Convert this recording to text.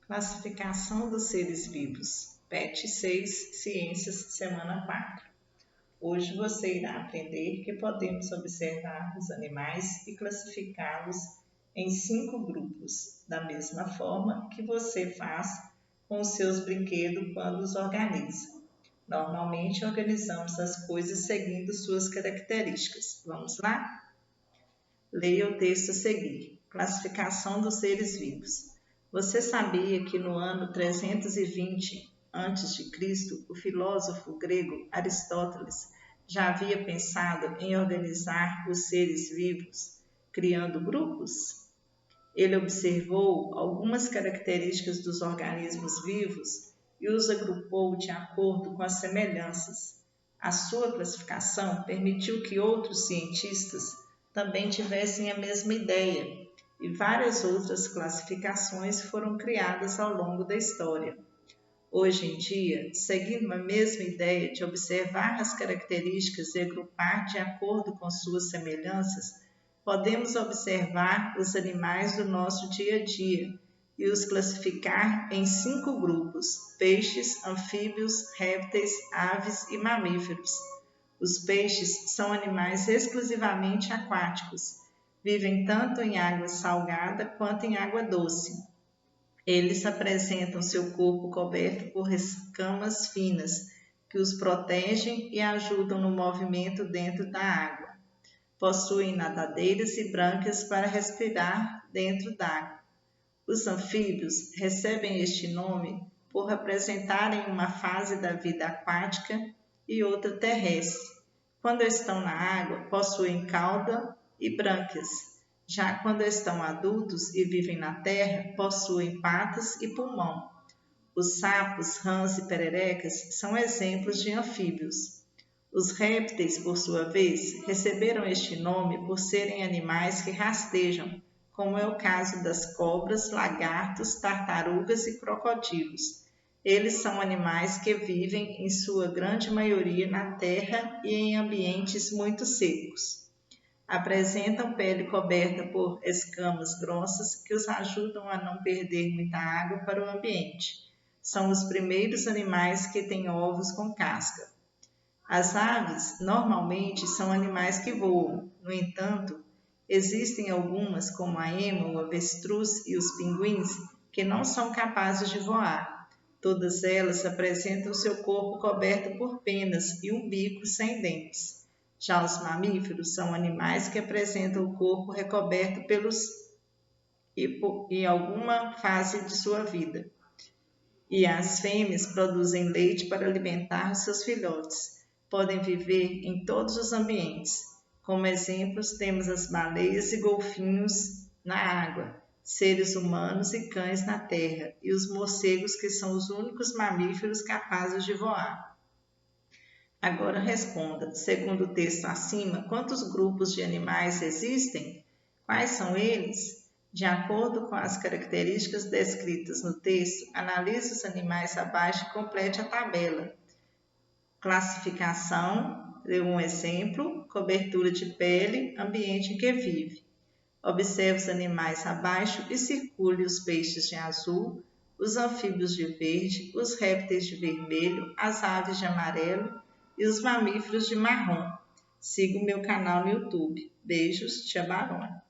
Classificação dos seres vivos. PET 6, Ciências, semana 4. Hoje você irá aprender que podemos observar os animais e classificá-los em 5 grupos, da mesma forma que você faz com os seus brinquedos quando os organiza. Normalmente organizamos as coisas seguindo suas características. Vamos lá? Leia o texto a seguir. Classificação dos seres vivos. Você sabia que no ano 320 a.C., o filósofo grego Aristóteles já havia pensado em organizar os seres vivos, criando grupos? Ele observou algumas características dos organismos vivos e os agrupou de acordo com as semelhanças. A sua classificação permitiu que outros cientistas também tivessem a mesma ideia, e várias outras classificações foram criadas ao longo da história. Hoje em dia, seguindo a mesma ideia de observar as características e agrupar de acordo com suas semelhanças, podemos observar os animais do nosso dia a dia e os classificar em 5 grupos: peixes, anfíbios, répteis, aves e mamíferos. Os peixes são animais exclusivamente aquáticos. Vivem tanto em água salgada quanto em água doce. Eles apresentam seu corpo coberto por escamas finas, que os protegem e ajudam no movimento dentro da água. Possuem nadadeiras e brânquias para respirar dentro d'água. Os anfíbios recebem este nome por representarem uma fase da vida aquática e outra terrestre. Quando estão na água, possuem cauda e brânquias. Já quando estão adultos e vivem na terra, possuem patas e pulmão. Os sapos, rãs e pererecas são exemplos de anfíbios. Os répteis, por sua vez, receberam este nome por serem animais que rastejam, como é o caso das cobras, lagartos, tartarugas e crocodilos. Eles são animais que vivem, em sua grande maioria, na terra e em ambientes muito secos. Apresentam pele coberta por escamas grossas que os ajudam a não perder muita água para o ambiente. São os primeiros animais que têm ovos com casca. As aves, normalmente, são animais que voam. No entanto, existem algumas, como a ema, o avestruz e os pinguins, que não são capazes de voar. Todas elas apresentam seu corpo coberto por penas e um bico sem dentes. Já os mamíferos são animais que apresentam o corpo recoberto pelos em alguma fase de sua vida. E as fêmeas produzem leite para alimentar seus filhotes. Podem viver em todos os ambientes. Como exemplos, temos as baleias e golfinhos na água, seres humanos e cães na terra, e os morcegos, que são os únicos mamíferos capazes de voar. Agora responda, segundo o texto acima, quantos grupos de animais existem? Quais são eles? De acordo com as características descritas no texto, analise os animais abaixo e complete a tabela. Classificação, dê um exemplo, cobertura de pele, ambiente em que vive. Observe os animais abaixo e circule os peixes de azul, os anfíbios de verde, os répteis de vermelho, as aves de amarelo e os mamíferos de marrom. Siga o meu canal no YouTube. Beijos, Tia Barone.